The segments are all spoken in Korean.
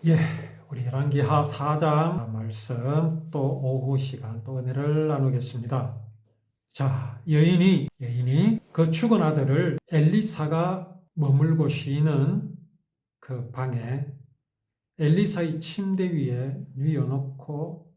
예, 우리 열왕기하 4장 말씀 또 오후 시간 또 은혜를 나누겠습니다. 자, 여인이 그 죽은 아들을 엘리사가 머물고 쉬는 그 방에 엘리사의 침대 위에 뉘어놓고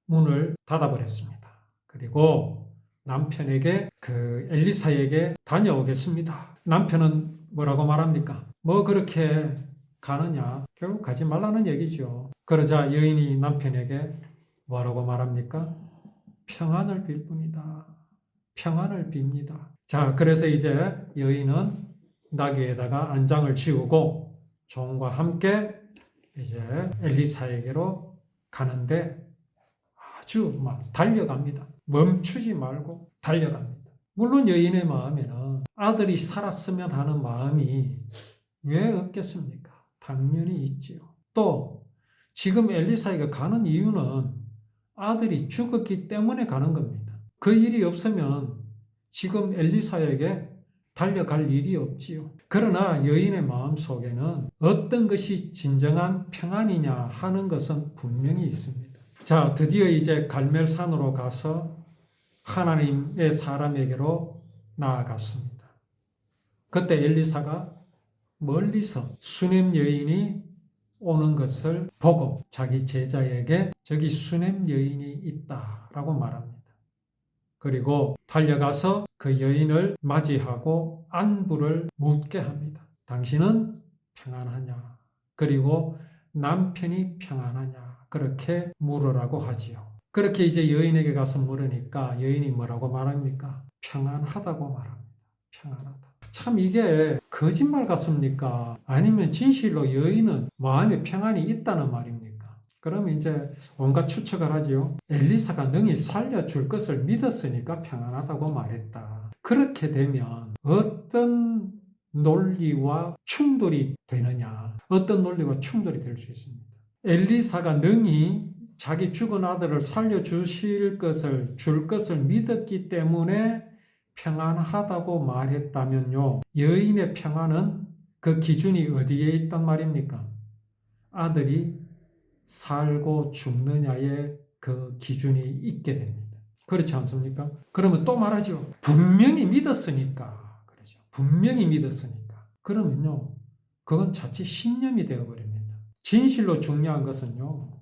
문을 닫아버렸습니다. 그리고 남편에게 엘리사에게 다녀오겠습니다. 남편은 뭐라고 말합니까? 뭐 그렇게 가느냐? 결국 가지 말라는 얘기죠. 그러자 여인이 남편에게 뭐라고 말합니까? 평안을 빌 뿐이다. 평안을 빕니다. 자, 그래서 이제 여인은 나귀에다가 안장을 지우고 종과 함께 이제 엘리사에게로 가는데 아주 막 달려갑니다. 멈추지 말고 달려갑니다. 물론 여인의 마음에는 아들이 살았으면 하는 마음이 왜 없겠습니까? 당연히 있지요. 또 지금 엘리사가 가는 이유는 아들이 죽었기 때문에 가는 겁니다. 그 일이 없으면 지금 엘리사에게 달려갈 일이 없지요. 그러나 여인의 마음속에는 어떤 것이 진정한 평안이냐 하는 것은 분명히 있습니다. 자, 드디어 이제 갈멜산으로 가서 하나님의 사람에게로 나아갔습니다. 그때 엘리사가 멀리서 수넴 여인이 오는 것을 보고 자기 제자에게 저기 수넴 여인이 있다라고 말합니다. 그리고 달려가서 그 여인을 맞이하고 안부를 묻게 합니다. 당신은 평안하냐? 그리고 남편이 평안하냐? 그렇게 물으라고 하지요. 그렇게 이제 여인에게 가서 물으니까 여인이 뭐라고 말합니까? 평안하다고 말합니다. 평안하다. 참 이게 거짓말 같습니까? 아니면 진실로 여인은 마음에 평안이 있다는 말입니까? 그러면 이제 온갖 추측을 하지요. 엘리사가 능히 살려줄 것을 믿었으니까 평안하다고 말했다. 그렇게 되면 어떤 논리와 충돌이 되느냐? 어떤 논리와 충돌이 될 수 있습니다. 엘리사가 능히 자기 죽은 아들을 살려주실 것을, 줄 것을 믿었기 때문에 평안하다고 말했다면요. 여인의 평안은 그 기준이 어디에 있단 말입니까? 아들이 살고 죽느냐의 그 기준이 있게 됩니다. 그렇지 않습니까? 그러면 또 말하죠. 분명히 믿었으니까. 그러죠. 분명히 믿었으니까. 그러면요. 그건 자칫 신념이 되어버립니다. 진실로 중요한 것은요.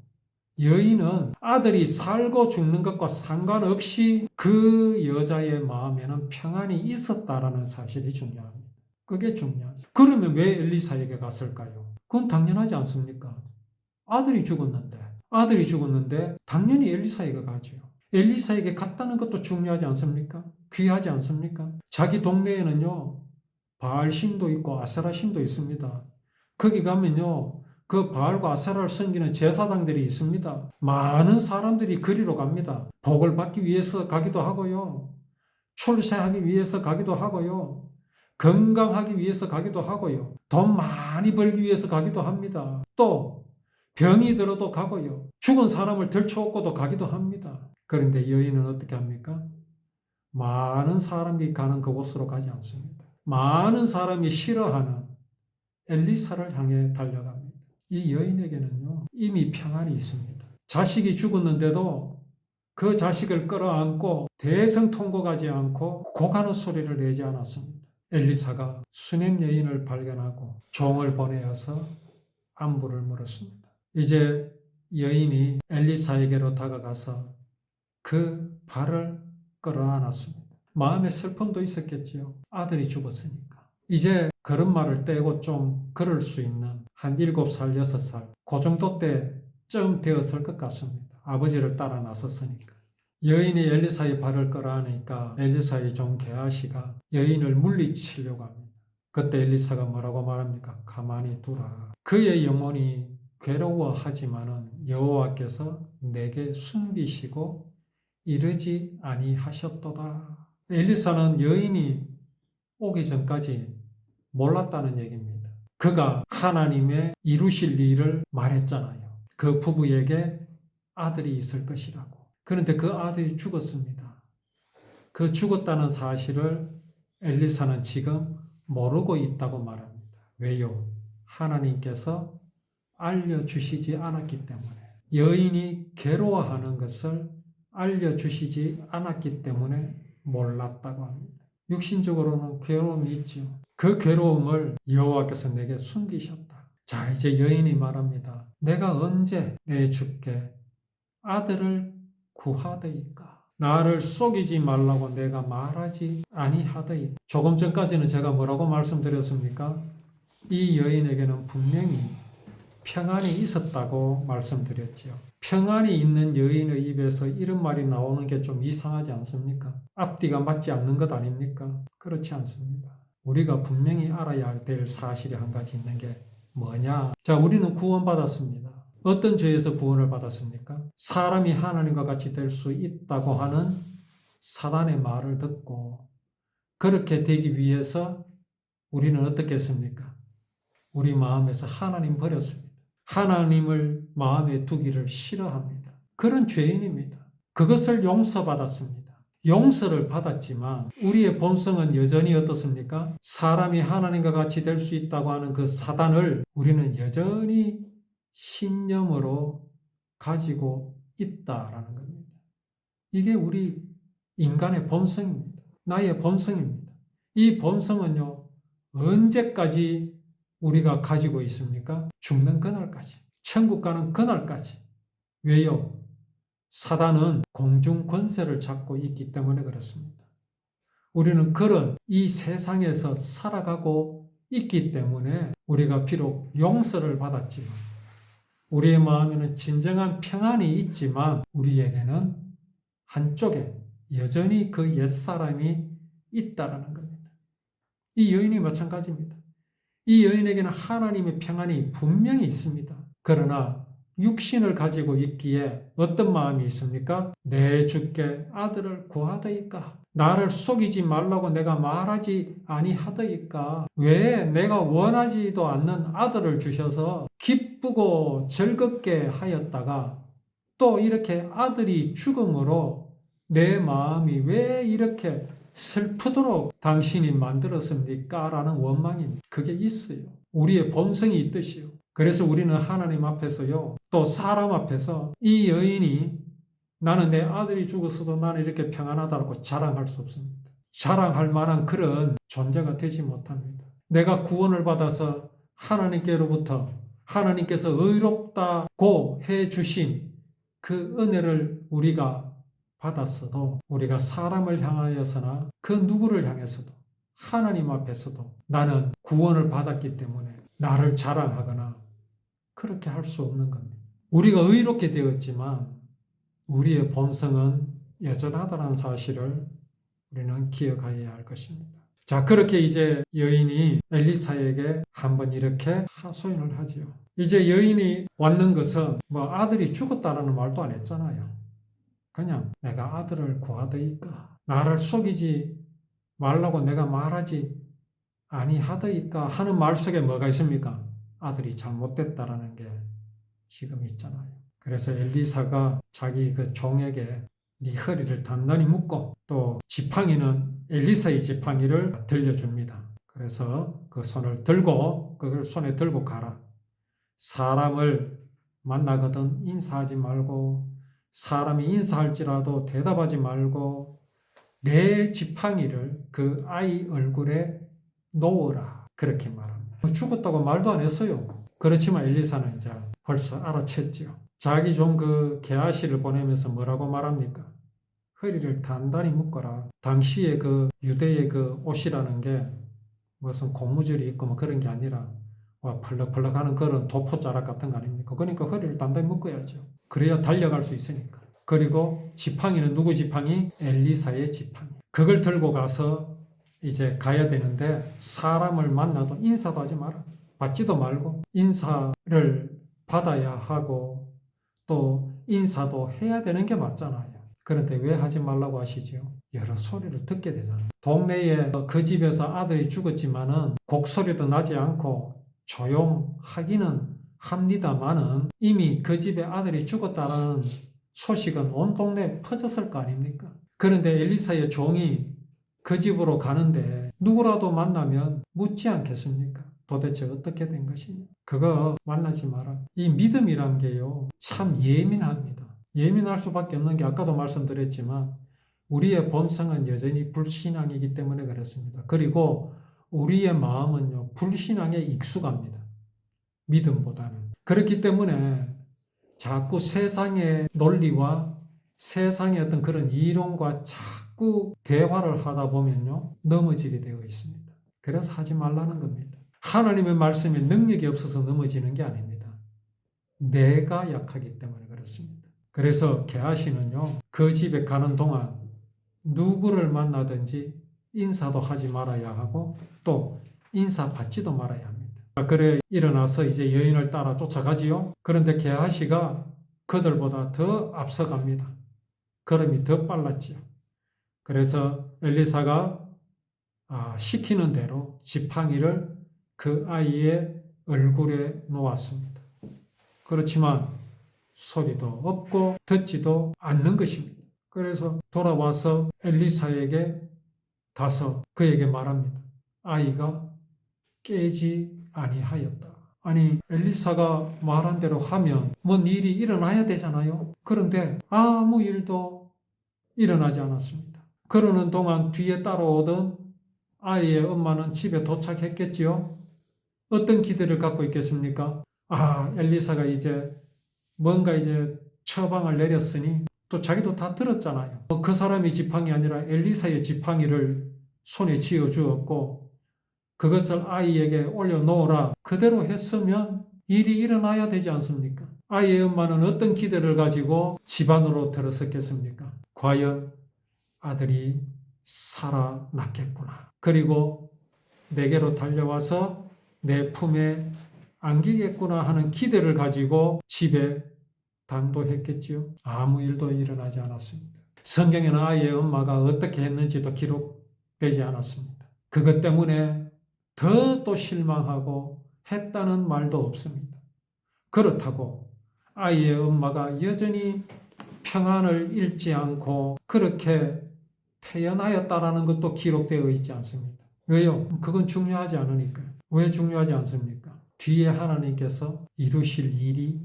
여인은 아들이 살고 죽는 것과 상관없이 그 여자의 마음에는 평안이 있었다라는 사실이 중요합니다. 그게 중요합니다. 그러면 왜 엘리사에게 갔을까요? 그건 당연하지 않습니까? 아들이 죽었는데 당연히 엘리사에게 가죠. 엘리사에게 갔다는 것도 중요하지 않습니까? 귀하지 않습니까? 자기 동네에는요, 바알 신도 있고 아세라 신도 있습니다. 거기 가면요, 그 바알과 아세라를 섬기는 제사장들이 있습니다. 많은 사람들이 그리로 갑니다. 복을 받기 위해서 가기도 하고요. 출세하기 위해서 가기도 하고요. 건강하기 위해서 가기도 하고요. 돈 많이 벌기 위해서 가기도 합니다. 또 병이 들어도 가고요. 죽은 사람을 들쳐오고도 가기도 합니다. 그런데 여인은 어떻게 합니까? 많은 사람이 가는 그곳으로 가지 않습니다. 많은 사람이 싫어하는 엘리사를 향해 달려갑니다. 이 여인에게는요, 이미 평안이 있습니다. 자식이 죽었는데도 그 자식을 끌어안고 대성통곡하지 않고 고가는 소리를 내지 않았습니다. 엘리사가 수넴 여인을 발견하고 종을 보내어서 안부를 물었습니다. 이제 여인이 엘리사에게로 다가가서 그 발을 끌어안았습니다. 마음에 슬픔도 있었겠지요. 아들이 죽었으니까. 이제 걸음마를 떼고 좀 걸을 수 있는 한 7살, 6살 그 정도 때쯤 되었을 것 같습니다. 아버지를 따라 나섰으니까. 여인이 엘리사의 발을 끌어안으니까 엘리사의 종 게하시가 여인을 물리치려고 합니다. 그때 엘리사가 뭐라고 말합니까? 가만히 두라. 그의 영혼이 괴로워하지만은 여호와께서 내게 숨기시고 이르지 아니하셨도다. 엘리사는 여인이 오기 전까지 몰랐다는 얘기입니다. 그가 하나님의 이루실 일을 말했잖아요. 그 부부에게 아들이 있을 것이라고. 그런데 그 아들이 죽었습니다. 그 죽었다는 사실을 엘리사는 지금 모르고 있다고 말합니다. 왜요? 하나님께서 알려주시지 않았기 때문에, 여인이 괴로워하는 것을 알려주시지 않았기 때문에 몰랐다고 합니다. 육신적으로는 괴로움이 있죠. 그 괴로움을 여호와께서 내게 숨기셨다. 자, 이제 여인이 말합니다. 내가 언제 내 주께 아들을 구하더이까? 나를 속이지 말라고 내가 말하지 아니하더이까? 조금 전까지는 제가 뭐라고 말씀드렸습니까? 이 여인에게는 분명히 평안이 있었다고 말씀드렸죠. 평안이 있는 여인의 입에서 이런 말이 나오는 게 좀 이상하지 않습니까? 앞뒤가 맞지 않는 것 아닙니까? 그렇지 않습니다. 우리가 분명히 알아야 될 사실이 한 가지 있는 게 뭐냐? 자, 우리는 구원받았습니다. 어떤 죄에서 구원을 받았습니까? 사람이 하나님과 같이 될 수 있다고 하는 사단의 말을 듣고 그렇게 되기 위해서 우리는 어떻게 했습니까? 우리 마음에서 하나님 버렸습니다. 하나님을 마음에 두기를 싫어합니다. 그런 죄인입니다. 그것을 용서받았습니다. 용서를 받았지만 우리의 본성은 여전히 어떻습니까? 사람이 하나님과 같이 될 수 있다고 하는 그 사단을 우리는 여전히 신념으로 가지고 있다라는 겁니다. 이게 우리 인간의 본성입니다. 나의 본성입니다. 이 본성은요, 언제까지 우리가 가지고 있습니까? 죽는 그날까지. 천국 가는 그날까지. 왜요? 사단은 공중 권세를 잡고 있기 때문에 그렇습니다. 우리는 그런 이 세상에서 살아가고 있기 때문에 우리가 비록 용서를 받았지만 우리의 마음에는 진정한 평안이 있지만 우리에게는 한쪽에 여전히 그 옛사람이 있다라는 겁니다. 이 여인이 마찬가지입니다. 이 여인에게는 하나님의 평안이 분명히 있습니다. 그러나 육신을 가지고 있기에 어떤 마음이 있습니까? 내 주께 아들을 구하더이까? 나를 속이지 말라고 내가 말하지 아니하더이까? 왜 내가 원하지도 않는 아들을 주셔서 기쁘고 즐겁게 하였다가 또 이렇게 아들이 죽음으로 내 마음이 왜 이렇게 슬프도록 당신이 만들었습니까? 라는 원망이 그게 있어요. 우리의 본성이 있듯이요. 그래서 우리는 하나님 앞에서요, 또 사람 앞에서 이 여인이 나는 내 아들이 죽었어도 나는 이렇게 평안하다고 자랑할 수 없습니다. 자랑할 만한 그런 존재가 되지 못합니다. 내가 구원을 받아서 하나님께로부터 하나님께서 의롭다고 해주신 그 은혜를 우리가 받았어도 우리가 사람을 향하여서나 그 누구를 향해서도 하나님 앞에서도 나는 구원을 받았기 때문에 나를 자랑하거나 그렇게 할 수 없는 겁니다. 우리가 의롭게 되었지만 우리의 본성은 여전하다는 사실을 우리는 기억해야 할 것입니다. 자, 그렇게 이제 여인이 엘리사에게 한번 이렇게 하소연을 하지요. 이제 여인이 왔는 것은 뭐 아들이 죽었다라는 말도 안 했잖아요. 그냥 내가 아들을 구하더이까? 나를 속이지 말라고 내가 말하지 아니하더이까? 하는 말 속에 뭐가 있습니까? 아들이 잘못됐다라는 게 지금 있잖아요. 그래서 엘리사가 자기 그 종에게 네 허리를 단단히 묶고 또 지팡이는 엘리사의 지팡이를 들려줍니다. 그래서 그 손을 들고 그걸 손에 들고 가라. 사람을 만나거든 인사하지 말고 사람이 인사할지라도 대답하지 말고 내 지팡이를 그 아이 얼굴에 놓으라. 그렇게 말합니다. 죽었다고 말도 안 했어요. 그렇지만 엘리사는 이제 벌써 알아챘죠. 자기 종 그 게하시를 보내면서 뭐라고 말합니까? 허리를 단단히 묶어라. 당시에 그 유대의 그 옷이라는 게 무슨 고무줄이 있고 뭐 그런 게 아니라 와 펄럭펄럭하는 그런 도포자락 같은 거 아닙니까? 그러니까 허리를 단단히 묶어야죠. 그래야 달려갈 수 있으니까. 그리고 지팡이는 누구 지팡이? 엘리사의 지팡이. 그걸 들고 가서 이제 가야 되는데 사람을 만나도 인사도 하지 마라. 받지도 말고 인사를 받아야 하고 또 인사도 해야 되는 게 맞잖아요. 그런데 왜 하지 말라고 하시죠? 여러 소리를 듣게 되잖아요. 동네에 그 집에서 아들이 죽었지만은 곡소리도 나지 않고 조용하기는 합니다만은 이미 그 집에 아들이 죽었다는 소식은 온 동네에 퍼졌을 거 아닙니까? 그런데 엘리사의 종이 그 집으로 가는데 누구라도 만나면 묻지 않겠습니까? 도대체 어떻게 된 것이냐. 그거 만나지 마라. 이 믿음이란 게요, 참 예민합니다. 예민할 수밖에 없는 게 아까도 말씀드렸지만 우리의 본성은 여전히 불신앙이기 때문에 그렇습니다. 그리고 우리의 마음은요, 불신앙에 익숙합니다. 믿음보다는. 그렇기 때문에 자꾸 세상의 논리와 세상의 어떤 그런 이론과 자꾸 대화를 하다 보면요, 넘어지게 되어 있습니다. 그래서 하지 말라는 겁니다. 하나님의 말씀에 능력이 없어서 넘어지는 게 아닙니다. 내가 약하기 때문에 그렇습니다. 그래서 게하시는요, 그 집에 가는 동안 누구를 만나든지 인사도 하지 말아야 하고 또 인사받지도 말아야 합니다. 그래 일어나서 이제 여인을 따라 쫓아가지요. 그런데 게하시가 그들보다 더 앞서갑니다. 걸음이 더 빨랐지요. 그래서 엘리사가 시키는 대로 지팡이를 그 아이의 얼굴에 놓았습니다. 그렇지만 소리도 없고 듣지도 않는 것입니다. 그래서 돌아와서 엘리사에게 가서 그에게 말합니다. 아이가 깨지 아니하였다. 아니, 엘리사가 말한 대로 하면 뭔 일이 일어나야 되잖아요. 그런데 아무 일도 일어나지 않았습니다. 그러는 동안 뒤에 따라오던 아이의 엄마는 집에 도착했겠지요. 어떤 기대를 갖고 있겠습니까? 엘리사가 이제 뭔가 이제 처방을 내렸으니 또 자기도 다 들었잖아요. 그 사람의 지팡이 아니라 엘리사의 지팡이를 손에 쥐어 주었고 그것을 아이에게 올려놓으라. 그대로 했으면 일이 일어나야 되지 않습니까? 아이의 엄마는 어떤 기대를 가지고 집 안으로 들어섰겠습니까? 과연 아들이 살아났겠구나. 그리고 내게로 달려와서 내 품에 안기겠구나 하는 기대를 가지고 집에 당도했겠지요. 아무 일도 일어나지 않았습니다. 성경에는 아이의 엄마가 어떻게 했는지도 기록되지 않았습니다. 그것 때문에 더 또 실망하고 했다는 말도 없습니다. 그렇다고 아이의 엄마가 여전히 평안을 잃지 않고 그렇게 태어나였다라는 것도 기록되어 있지 않습니다. 왜요? 그건 중요하지 않으니까요. 왜 중요하지 않습니까? 뒤에 하나님께서 이루실 일이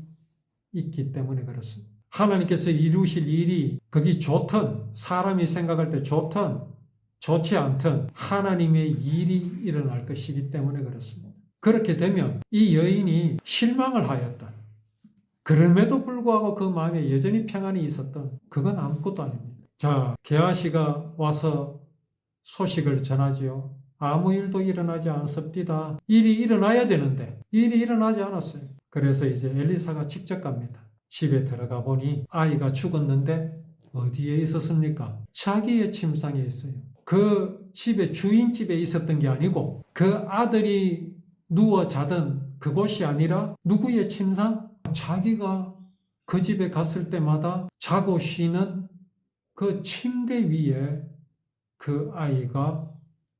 있기 때문에 그렇습니다. 하나님께서 이루실 일이 그게 좋든 사람이 생각할 때 좋든 좋지 않든 하나님의 일이 일어날 것이기 때문에 그렇습니다. 그렇게 되면 이 여인이 실망을 하였던, 그럼에도 불구하고 그 마음에 여전히 평안이 있었던, 그건 아무것도 아닙니다. 자, 게하시가 와서 소식을 전하지요. 아무 일도 일어나지 않았습니다. 일이 일어나야 되는데 일이 일어나지 않았어요. 그래서 이제 엘리사가 직접 갑니다. 집에 들어가 보니 아이가 죽었는데 어디에 있었습니까? 자기의 침상에 있어요. 그 집에 주인집에 있었던 게 아니고 그 아들이 누워 자던 그곳이 아니라 누구의 침상? 자기가 그 집에 갔을 때마다 자고 쉬는 그 침대 위에 그 아이가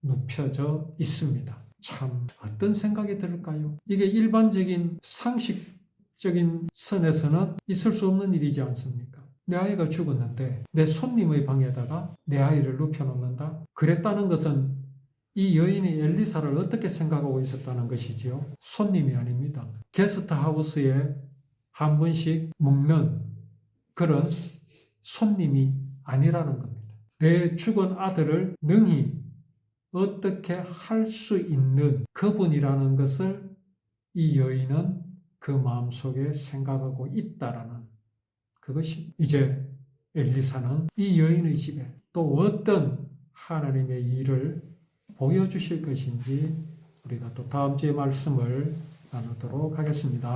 눕혀져 있습니다. 참 어떤 생각이 들까요? 이게 일반적인 상식적인 선에서는 있을 수 없는 일이지 않습니까? 내 아이가 죽었는데 내 손님의 방에다가 내 아이를 눕혀놓는다? 그랬다는 것은 이 여인이 엘리사를 어떻게 생각하고 있었다는 것이지요? 손님이 아닙니다. 게스트하우스에 한 번씩 묵는 그런 손님이 아니라는 겁니다. 내 죽은 아들을 능히 어떻게 할 수 있는 그분이라는 것을 이 여인은 그 마음속에 생각하고 있다라는 그것이 이제 엘리사는 이 여인의 집에 또 어떤 하나님의 일을 보여주실 것인지 우리가 또 다음 주에 말씀을 나누도록 하겠습니다.